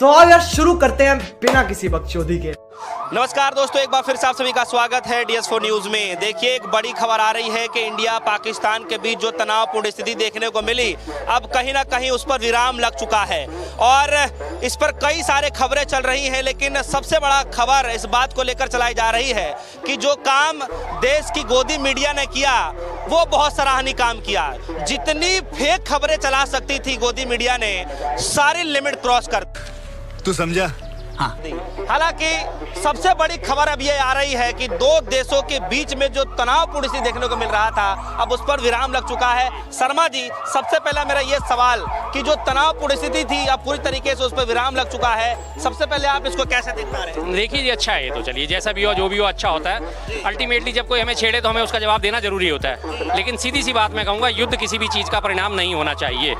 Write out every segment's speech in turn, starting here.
तो आओ यार शुरू करते हैं बिना किसी बकचोदी के। नमस्कार दोस्तों, एक बार फिर से आप सभी का स्वागत है DS4 न्यूज़ में। देखिए, एक बड़ी खबर आ रही है कि इंडिया पाकिस्तान के बीच जो तनावपूर्ण स्थिति देखने को मिली, अब कहीं ना कहीं उस पर विराम लग चुका है और इस पर कई सारे खबरें चल रही हैं। लेकिन सबसे बड़ा खबर इस बात को लेकर चलाई जा रही है कि जो काम देश की गोदी मीडिया ने किया वो बहुत सराहनीय काम किया। जितनी फेक खबरें चला सकती थी गोदी मीडिया ने, सारी लिमिट क्रॉस कर। तू समझा? हालांकि सबसे बड़ी खबर अब ये आ रही है कि दो देशों के बीच में जो तनावपूर्ण स्थिति देखने को मिल रहा था, अब उस पर विराम लग चुका है। शर्मा जी, सबसे पहला मेरा ये सवाल कि जो तनावपूर्ण स्थिति थी अब पूरी तरीके से उस पर विराम लग चुका है, सबसे पहले आप इसको कैसे देख पा रहे हैं? देखिए, ये अच्छा है। तो चलिए, जैसा भी हो जो भी हो अच्छा होता है। अल्टीमेटली जब कोई हमें छेड़े तो हमें उसका जवाब देना जरूरी होता है। लेकिन सीधी सी बात मैं कहूँगा, युद्ध किसी भी चीज़ का परिणाम नहीं होना चाहिए।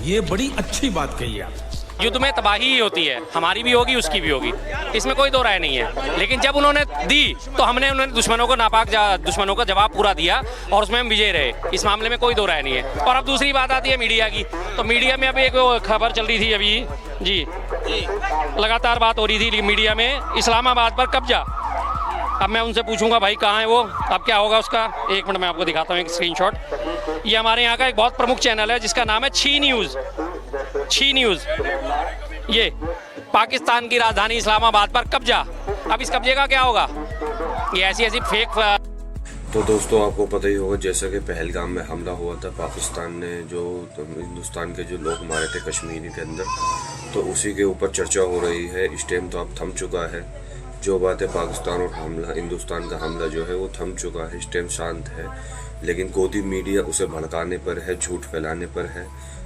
ये बड़ी अच्छी बात कही आप। युद्ध में तबाही ही होती है, हमारी भी होगी उसकी भी होगी, इसमें कोई दो राय नहीं है। लेकिन जब उन्होंने दी तो हमने उन्होंने दुश्मनों का जवाब पूरा दिया और उसमें हम विजय रहे। इस मामले में कोई दो राय नहीं है। और अब दूसरी बात आती है मीडिया की। तो मीडिया में अभी एक खबर चल रही थी अभी जी, लगातार बात हो रही थी मीडिया में, इस्लामाबाद पर कब्जा। अब मैं उनसे पूछूंगा भाई कहाँ है वो, अब क्या होगा उसका। एक मिनट मैं आपको दिखाता हूँ एक स्क्रीनशॉट। ये हमारे यहाँ का एक बहुत प्रमुख चैनल है जिसका नाम है छी न्यूज़। ये पाकिस्तान की राजधानी इस्लामाबाद पर कब्जा। अब इस कब्जे का क्या होगा? ये ऐसी फेक। तो दोस्तों, आपको पता ही होगा जैसा कि पहलगाम में हमला हुआ था, पाकिस्तान ने जो हिंदुस्तान के जो लोग मारे थे कश्मीर के अंदर, तो उसी के ऊपर चर्चा हो रही है। इस टाइम तो अब थम चुका है जो बात है। पाकिस्तान और हमला, हिंदुस्तान का हमला जो है वो थम चुका है, इस टाइम शांत है। लेकिन गोदी मीडिया उसे भड़काने पर है, झूठ फैलाने पर है।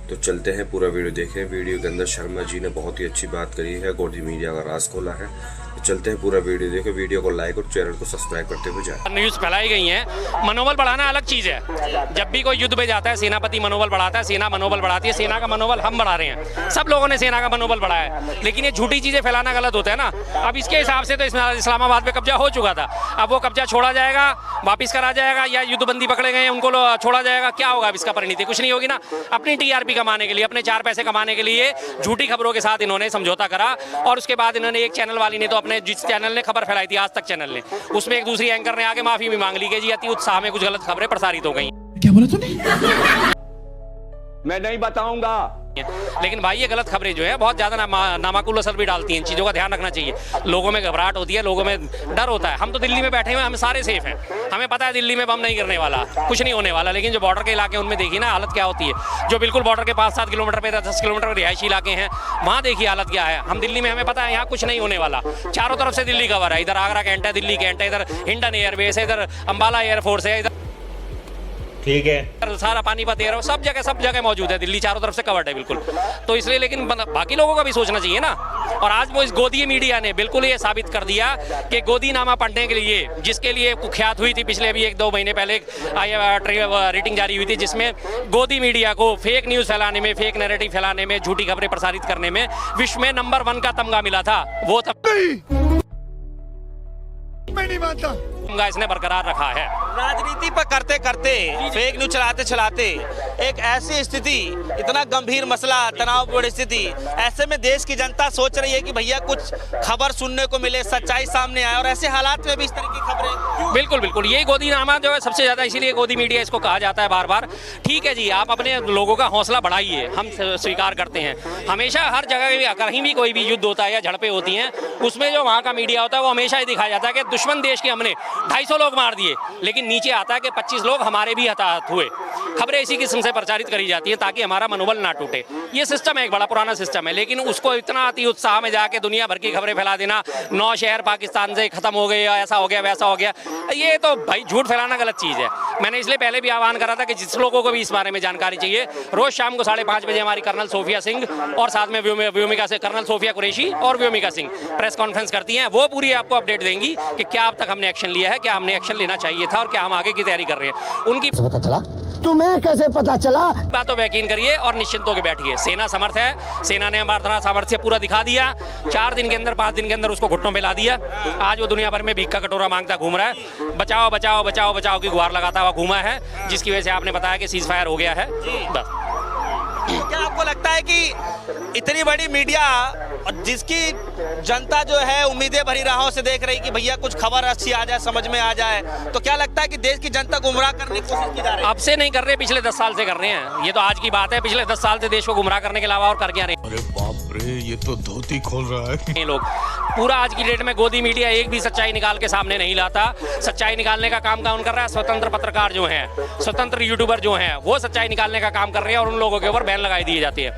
तो चलते हैं, पूरा वीडियो देखें। वीडियो के अंदर शर्मा जी ने बहुत ही अच्छी बात करी है, गोदी मीडिया का राज खोला है। तो चलते हैं, पूरा वीडियो देखें। वीडियो को लाइक और चैनल को सब्सक्राइब करते हुए जाए। न्यूज़ फैलाई गई है। मनोबल बढ़ाना अलग चीज़ है। जब भी कोई युद्ध में जाता है, सेनापति मनोबल बढ़ाता है, सेना मनोबल बढ़ाती है। सेना का मनोबल हम बढ़ा रहे हैं, सब लोगों ने सेना का मनोबल बढ़ाया है। लेकिन ये झूठी चीज़ें फैलाना गलत होता है ना। अब इसके हिसाब से तो इस्लामाबाद पे कब्जा हो चुका था, अब वो कब्जा छोड़ा जाएगा, वापिस करा जाएगा, या युद्धबंदी पकड़े गए उनको छोड़ा जाएगा। क्या होगा अब इसका परिणति? कुछ नहीं होगी ना। अपनी TRP कमाने के लिए, अपने 4 पैसे कमाने के लिए झूठी खबरों के साथ इन्होंने समझौता करा। और उसके बाद इन्होंने एक चैनल वाली ने तो अपने जिस चैनल ने खबर फैलाई थी, आज तक चैनल ने, उसमें एक दूसरी एंकर ने आके माफी भी मांग ली कि जी अति उत्साह में कुछ गलत खबरें प्रसारित हो गई। क्या बोला तूने? मैं नहीं बताऊंगा। लेकिन भाई ये गलत खबरें जो है बहुत ज़्यादा नामाकुल असर भी डालती हैं। इन चीज़ों का ध्यान रखना चाहिए। लोगों में घबराहट होती है, लोगों में डर होता है। हम तो दिल्ली में बैठे हुए, हम सारे सेफ हैं, हमें पता है दिल्ली में बम नहीं गिरने वाला, कुछ नहीं होने वाला। लेकिन जो बॉर्डर के इलाके उनमें देखिए ना हालत क्या होती है। जो बिल्कुल बॉर्डर के 5-7 किलोमीटर पे, 10 किलोमीटर के रिहायशी इलाके हैं, वहाँ देखिए हालत क्या है। हम दिल्ली में, हमें पता है यहाँ कुछ नहीं होने वाला। चारों तरफ से दिल्ली कवर है। इधर आगरा कैंट है, दिल्ली कैंट है, इधर हिंडन एयरबेस है, इधर अम्बाला एयरफोर्स है, इधर ठीक है, सारा पानीपत एयर, सब जगह मौजूद है। दिल्ली चारों तरफ से कवर्ड है बिल्कुल। तो इसलिए, लेकिन बाकी लोगों का भी सोचना चाहिए ना। और आज वो इस गोदी मीडिया ने बिल्कुल ये साबित कर दिया कि गोदी नामा पढ़ने के लिए, जिसके लिए कुख्यात हुई थी पिछले अभी 1-2 महीने पहले रेटिंग जारी हुई थी, जिसमें गोदी मीडिया को फेक न्यूज़ फैलाने में, फेक नैरेटिव फैलाने में, झूठी खबरें प्रसारित करने में विश्व में नंबर 1 का तमगा मिला था। वो मैं नहीं मानता। इसने बरकरार रखा है। राजनीति पर करते करते, फेक न्यूज चलाते एक ऐसी स्थिति, इतना गंभीर मसला, तनावपूर्ण स्थिति, ऐसे में देश की जनता सोच रही है कि भैया कुछ खबर सुनने को मिले, सच्चाई सामने आए। और ऐसे हालात में भी इस तरह की खबरें, बिल्कुल ये गोदीनामा जो है सबसे ज्यादा, इसीलिए गोदी मीडिया इसको कहा जाता है बार बार। ठीक है जी, आप अपने लोगों का हौसला बढ़ाइए, हम स्वीकार करते हैं। हमेशा हर जगह कहीं भी कोई भी युद्ध होता है या झड़पें होती हैं, उसमें जो वहाँ का मीडिया होता है वो हमेशा ही दिखाया जाता है कि दुश्मन देश के हमने 250 लोग मार दिए। लेकिन नीचे आता है कि 25 लोग हमारे भी हताहत हुए। खबरें इसी किस्म से प्रचारित करी जाती हैं ताकि हमारा मनोबल ना टूटे। ये सिस्टम है, एक बड़ा पुराना सिस्टम है। लेकिन उसको इतना अति उत्साह में जाके दुनिया भर की खबरें फैला देना, 9 शहर पाकिस्तान से खत्म हो गए, ऐसा हो गया, वैसा हो गया, ये तो भाई झूठ फैलाना गलत चीज़ है। मैंने इसलिए पहले भी आह्वान करा था कि जिस लोगों को भी इस बारे में जानकारी चाहिए, रोज शाम को 5:30 बजे हमारी कर्नल सोफिया सिंह और साथ में व्योमिका से कर्नल सोफिया कुरैशी और व्योमिका सिंह प्रेस कॉन्फ्रेंस करती हैं। वो पूरी आपको अपडेट देंगी कि क्या अब तक हमने एक्शन लिया है, क्या हमने एक्शन लेना चाहिए था और क्या हम आगे की तैयारी कर रहे हैं। उनकी पता चला तुम्हें कैसे पता चला? बातों पर यकीन करिए और निश्चिंत होकर बैठिए। सेना समर्थ है, सेना ने हमारा सामर्थ्य पूरा दिखा दिया। 4 दिन के अंदर, 5 दिन के अंदर उसको घुटनों पे ला दिया। आज वो दुनिया भर में भीख का कटोरा मांगता घूम रहा है, बचाओ बचाओ बचाओ बचाओ की गुहार लगाता हुआ घूमा है, जिसकी वजह से आपने बताया कि सीज फायर हो गया है। बस क्या आपको लगता है कि इतनी बड़ी मीडिया और जिसकी जनता जो है उम्मीदें भरी राहों से देख रही कि भैया कुछ खबर अच्छी आ जाए, समझ में आ जाए, तो क्या लगता है कि देश की जनता गुमराह करने की कोशिश की जा रही है? अब से नहीं कर रहे, पिछले 10 साल से कर रहे हैं। ये तो आज की बात है, पिछले 10 साल से देश को गुमराह करने के अलावा और कर क्या रहे हैं अरे बाप रे, ये तो धोती खोल रहा है। ये लोग। पूरा आज की डेट में गोदी मीडिया एक भी सच्चाई निकाल के सामने नहीं लाता। सच्चाई निकालने का काम कौन कर रहा है? स्वतंत्र पत्रकार जो हैं, स्वतंत्र यूट्यूबर जो हैं, वो सच्चाई निकालने का काम कर रहे हैं और उन लोगों के ऊपर बैन लगाई दी जाती है।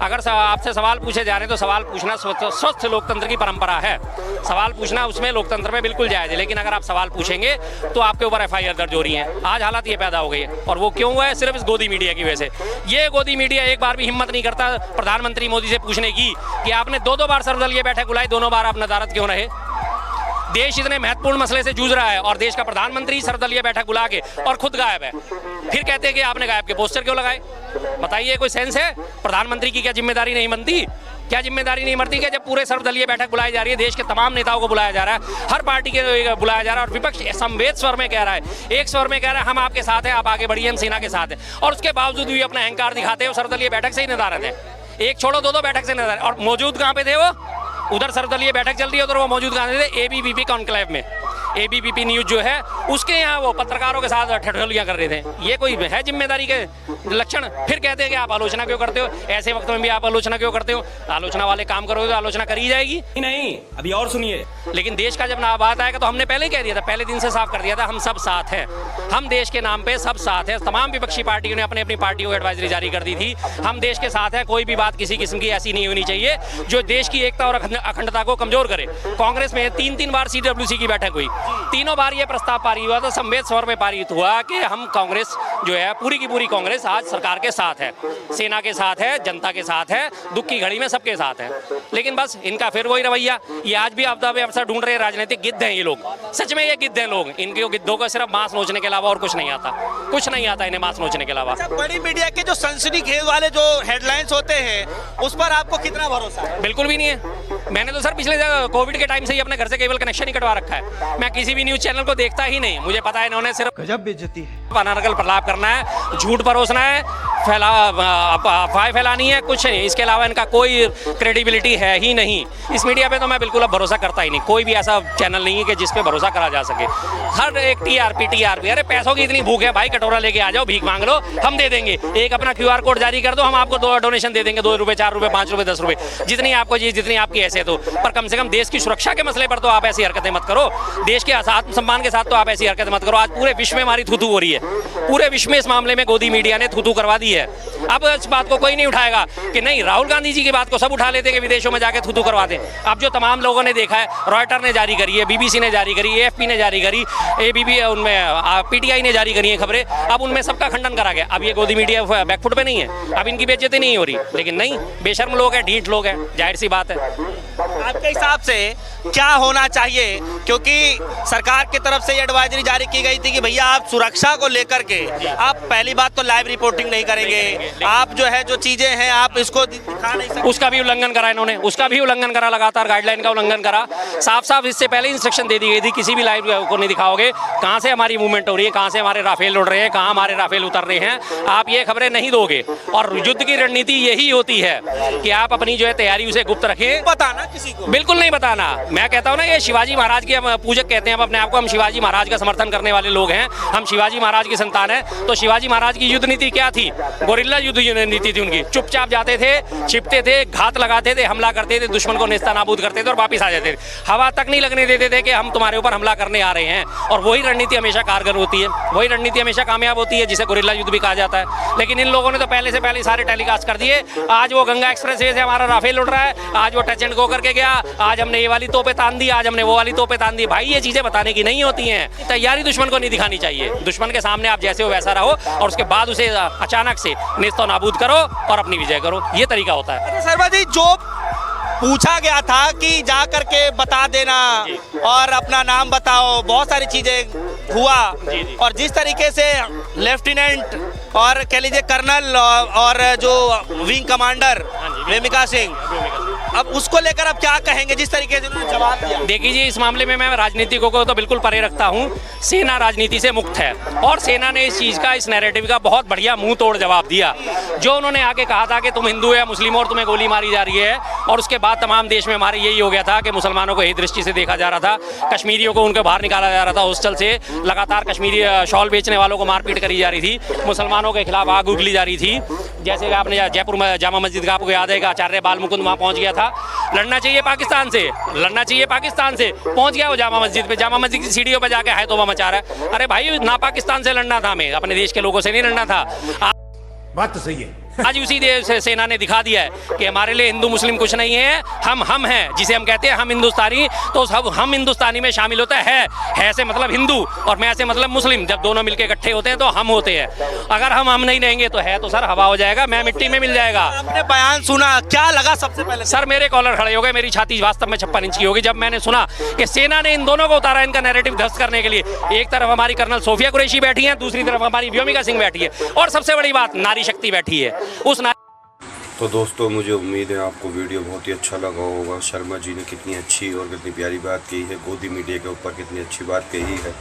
अगर आपसे सवाल पूछे जा रहे हैं तो सवाल पूछना स्वस्थ लोकतंत्र की परंपरा है। सवाल पूछना उसमें लोकतंत्र में बिल्कुल जायज है, लेकिन अगर आप सवाल पूछेंगे तो आपके ऊपर FIR दर्ज हो रही है। आज हालात ये पैदा हो गई है और वो क्यों हुआ है? सिर्फ इस गोदी मीडिया की वजह से। ये गोदी मीडिया एक बार भी हिम्मत नहीं करता प्रधानमंत्री मोदी से पूछने की कि आपने 2 बार सर्वदलीय बैठक बुलाई, दोनों बार आप नदारद क्यों रहे? देश इतने महत्वपूर्ण मसले से जूझ रहा है और देश का प्रधानमंत्री सर्वदलीय बैठक बुला के और खुद गायब है। फिर कहते हैं कि आपने गायब के पोस्टर क्यों लगाए? बताइए, कोई सेंस है? प्रधानमंत्री की क्या जिम्मेदारी नहीं बनती? क्या जिम्मेदारी नहीं मरती कि जब पूरे सर्वदलीय बैठक बुलाई जा रही है, देश के तमाम नेताओं को बुलाया जा रहा है, हर पार्टी के बुलाया जा रहा है और विपक्ष संवेद स्वर में कह रहा है, एक स्वर में कह रहा है हम आपके साथ हैं, आप आगे बढ़िए, हम सेना के साथ हैं, और उसके बावजूद भी अपना अहंकार दिखाते हैं। सर्वदलीय बैठक से ही नदारद है। एक छोड़ो, 2 बैठक से नदारद। और मौजूद कहाँ पे थे वो? उधर सर्वदलीय बैठक चल रही है, उधर वो मौजूद कहाँ थे? ABVP कॉन्क्लेव में। ABVP न्यूज जो है उसके यहाँ वो पत्रकारों के साथ ठठोलियां कर रहे थे। ये कोई है जिम्मेदारी के लक्षण? फिर कहते हैं कि आप आलोचना क्यों करते हो? ऐसे वक्त में भी आप आलोचना क्यों करते हो? आलोचना वाले काम करोगे तो आलोचना करी जाएगी? नहीं, अभी और सुनिए। लेकिन देश का जब बात आएगा तो हमने पहले ही कह दिया था, पहले दिन से साफ कर दिया था, हम सब साथ हैं। हम देश के नाम पे सब साथ हैं। तमाम विपक्षी पार्टियों ने अपनी अपनी पार्टियों को एडवाइजरी जारी कर दी थी, हम देश के साथ हैं। कोई भी बात किसी किस्म की ऐसी नहीं होनी चाहिए जो देश की एकता और अखंडता को कमजोर करे। कांग्रेस में 3 बार CWC की बैठक हुई, तीनों बार ये प्रस्ताव पारित हुआ तो संवेद स्वर में पारित हुआ कि हम कांग्रेस जो है पूरी की पूरी कांग्रेस आज सरकार के साथ है, सेना के साथ है, जनता के साथ है, दुख की घड़ी में सबके साथ है। लेकिन बस इनका फिर वही रवैया। ये आज भी आपदा में अवसर ढूंढ रहे हैं। राजनीतिक गिद्ध हैं ये लोग, सच में ये गिद्ध हैं लोग। इनके गिद्धों को सिर्फ मांस नोचने के अलावा और कुछ नहीं आता, कुछ नहीं आता इन्हें मांस नोचने के अलावा। बड़ी मीडिया के जो सनसनीखेज वाले जो हेडलाइंस होते हैं उस पर आपको कितना भरोसा है? बिल्कुल भी नहीं है। मैंने तो सर पिछले कोविड के टाइम से ही अपने घर से केबल कनेक्शन ही कटवा रखा है। मैं किसी भी न्यूज चैनल को देखता ही नहीं। मुझे पता है इन्होंने सिर्फ गजब बेइज्जती है। अनारकल प्रलाप करना है, झूठ परोसना है, अफवाह फैलानी है, कुछ नहीं। इसके अलावा इनका कोई क्रेडिबिलिटी है ही नहीं। इस मीडिया पे तो मैं बिल्कुल अब भरोसा करता ही नहीं। कोई भी ऐसा चैनल नहीं है कि जिस पे भरोसा करा जा सके। हर एक TRP। अरे पैसों की इतनी भूख है भाई, कटोरा लेके आ जाओ, भीख मांग लो, हम दे देंगे। एक अपना QR कोड जारी कर दो, हम आपको 2 डोनेशन दे देंगे, 2 रुपये, 4 रुपये, 5 रुपये, 10 रुपये, जितनी आपको चाहिए, जितनी आपकी हैसियत हो। पर कम से कम देश की सुरक्षा के मसले पर तो आप ऐसी हरकतें मत करो। देश के आत्मसम्मान के साथ तो आप ऐसी हरकतें मत करो। आज पूरे विश्व में हमारी थूथू हो रही है, पूरे विश्व में इस मामले में गोदी मीडिया ने थूथू करवा दी है। अब इस बात को कोई नहीं उठाएगा कि नहीं, राहुल गांधी जी की बात को सब उठा लेते कि विदेशों में जाके थूथू करवा दें। अब जो तमाम लोगों ने देखा है, रॉयटर ने जारी करी है, BBC ने जारी करी, AFP ने जारी करी, ABP उनमें PTI ने जारी करी है खबरें, अब उनमें सबका खंडन करा गया। अब ये गोदी मीडिया बैकफुट पे नहीं है, अब इनकी बेइज्जती नहीं हो रही। लेकिन नहीं, बेशर्म लोग हैं, ढीठ लोग हैं, जाहिर सी बात है। आपके हिसाब से क्या होना चाहिए? क्योंकि सरकार की तरफ से ये एडवाइजरी जारी की गई थी कि भैया आप सुरक्षा को लेकर के आप पहली बात तो लाइव रिपोर्टिंग नहीं करेंगे, आप जो है जो चीजें हैं आप इसको दिखा नहीं सकते। उसका भी उल्लंघन करा इन्होंने, उसका भी उल्लंघन करा, लगातार गाइडलाइन का उल्लंघन करा। साफ साफ इससे पहले इंस्ट्रक्शन दे दी गई थी, किसी भी लाइव को नहीं दिखाओगे कहाँ से हमारी मूवमेंट हो रही है, कहाँ से हमारे राफेल उड़ रहे हैं, कहाँ हमारे राफेल उतर रहे हैं, आप ये खबरें नहीं दोगे। और युद्ध की रणनीति यही होती है कि आप अपनी जो है तैयारी उसे गुप्त रखें, बताना किसी को बिल्कुल नहीं बताना। मैं कहता हूँ ना, ये शिवाजी महाराज के हम पूजक कहते हैं हम अपने आप को, हम शिवाजी महाराज का समर्थन करने वाले लोग हैं, हम शिवाजी महाराज की संतान है। तो शिवाजी महाराज की युद्ध नीति क्या थी? गोरिल्ला युद्ध नीति थी उनकी। चुपचाप जाते थे, छिपते थे, घात लगाते थे, हमला करते थे, दुश्मन को नेस्तनाबूद करते थे और वापस आ जाते थे। हवा तक नहीं लगने देते थे कि हम तुम्हारे ऊपर हमला करने आ रहे हैं। और वही रणनीति हमेशा कारगर होती है, वही रणनीति हमेशा कामयाब होती है, जिसे गोरिल्ला युद्ध भी कहा जाता है। लेकिन इन लोगों ने तो पहले से पहले सारे टेलीकास्ट कर दिए। आज वो गंगा एक्सप्रेस वे से हमारा राफेल उड़ रहा है, आज वो टच एंड गो करके गया, आज हमने ये वाली तोपें तान दी, आज हमने वो वाली तोपें तान दी। भाई ये चीजें बताने की नहीं होती हैं। तैयारी दुश्मन को नहीं दिखानी चाहिए। दुश्मन के सामने आप जैसे हो वैसा रहो और उसके बाद उसे अचानक से नेस्तो नाबूद करो और अपनी विजय करो। ये तरीका होता है। शर्मा जी, जो पूछा गया था कि जा करके बता देना और अपना नाम बताओ, बहुत सारी चीजें हुआ। और जिस तरीके से लेफ्टिनेंट और कह लीजिए कर्नल और जो विंग कमांडर वेमिका सिंह, अब उसको लेकर अब क्या कहेंगे जिस तरीके से उन्होंने जवाब दिया? देखिए जी, इस मामले में मैं राजनीतिकों को तो बिल्कुल परे रखता हूँ। सेना राजनीति से मुक्त है और सेना ने इस चीज़ का, इस नैरेटिव का बहुत बढ़िया मुंह तोड़ जवाब दिया। जो उन्होंने आके कहा था कि तुम हिंदू या मुस्लिम हो और तुम्हें गोली मारी जा रही है, और उसके बाद तमाम देश में हमारे यही हो गया था कि मुसलमानों को यही दृष्टि से देखा जा रहा था, कश्मीरियों को उनके बाहर निकाला जा रहा था हॉस्टल से, लगातार कश्मीरी शॉल बेचने वालों को मारपीट करी जा रही थी, मुसलमानों के खिलाफ आग उगली जा रही थी। जैसे कि आपने जयपुर में जामा मस्जिद का आपको याद है कि आचार्य बाल मुकुंद वहाँ पहुँच गया था। लड़ना चाहिए पाकिस्तान से, लड़ना चाहिए पाकिस्तान से, पहुंच गया वो जामा मस्जिद पे, जामा मस्जिद की सीढ़ियों पे जाके है तौबा मचा रहा है। अरे भाई, ना पाकिस्तान से लड़ना था, हमें अपने देश के लोगों से नहीं लड़ना था। बात तो सही है। आज उसी देश से सेना ने दिखा दिया है कि हमारे लिए हिंदू मुस्लिम कुछ नहीं है, हम हैं, जिसे हम कहते हैं हम हिंदुस्तानी। तो सब हम हिंदुस्तानी में शामिल होता है से मतलब हिंदू और मैं से मतलब मुस्लिम। जब दोनों मिलकर इकट्ठे होते हैं तो हम होते हैं। अगर हम नहीं रहेंगे तो है तो सर हवा हो जाएगा, मैं मिट्टी में मिल जाएगा। आपने बयान सुना, क्या लगा सबसे पहले? सर मेरे कॉलर खड़े हो गए, मेरी छाती वास्तव में 56 इंच की होगी जब मैंने सुना कि सेना ने इन दोनों को उतारा इनका नैरेटिव ध्वस्त करने के लिए। एक तरफ हमारी कर्नल सोफिया कुरैशी बैठी है, दूसरी तरफ हमारी व्योमिका सिंह बैठी है, और सबसे बड़ी बात नारी शक्ति बैठी है। उस तो दोस्तों, मुझे उम्मीद है आपको वीडियो बहुत ही अच्छा लगा होगा। शर्मा जी ने कितनी अच्छी और कितनी प्यारी बात कही है, गोदी मीडिया के ऊपर कितनी अच्छी बात कही है।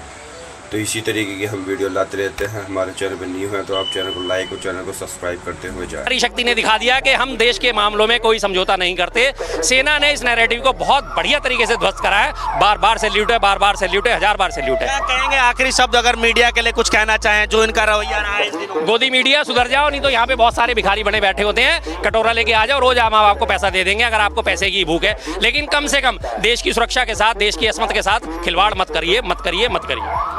तो इसी तरीके की हम वीडियो लाते रहते हैं। हमारे चैनल पर न्यू है तो आप चैनल को लाइक और चैनल को सब्सक्राइब करते हुए जाएं। नारी शक्ति ने दिखा दिया कि हम देश के मामलों में कोई समझौता नहीं करते। सेना ने इस नैरेटिव को बहुत बढ़िया तरीके से ध्वस्त करा है। बार बार सैल्यूट है, बार बार सैल्यूट है, 1000 बार सैल्यूट है। क्या कहेंगे आखिरी शब्द अगर मीडिया के लिए कुछ कहना चाहें, जो इनका रवैया रहा है इस दिनों? गोदी मीडिया सुधर जाओ, नहीं तो यहाँ पे बहुत सारे भिखारी बने बैठे होते हैं। कटोरा लेके आ जाओ, रोज माँ बाप को पैसा दे देंगे अगर आपको पैसे की भूख है। लेकिन कम से कम देश की सुरक्षा के साथ, देश की असमत के साथ खिलवाड़ मत करिए, मत करिए, मत करिए।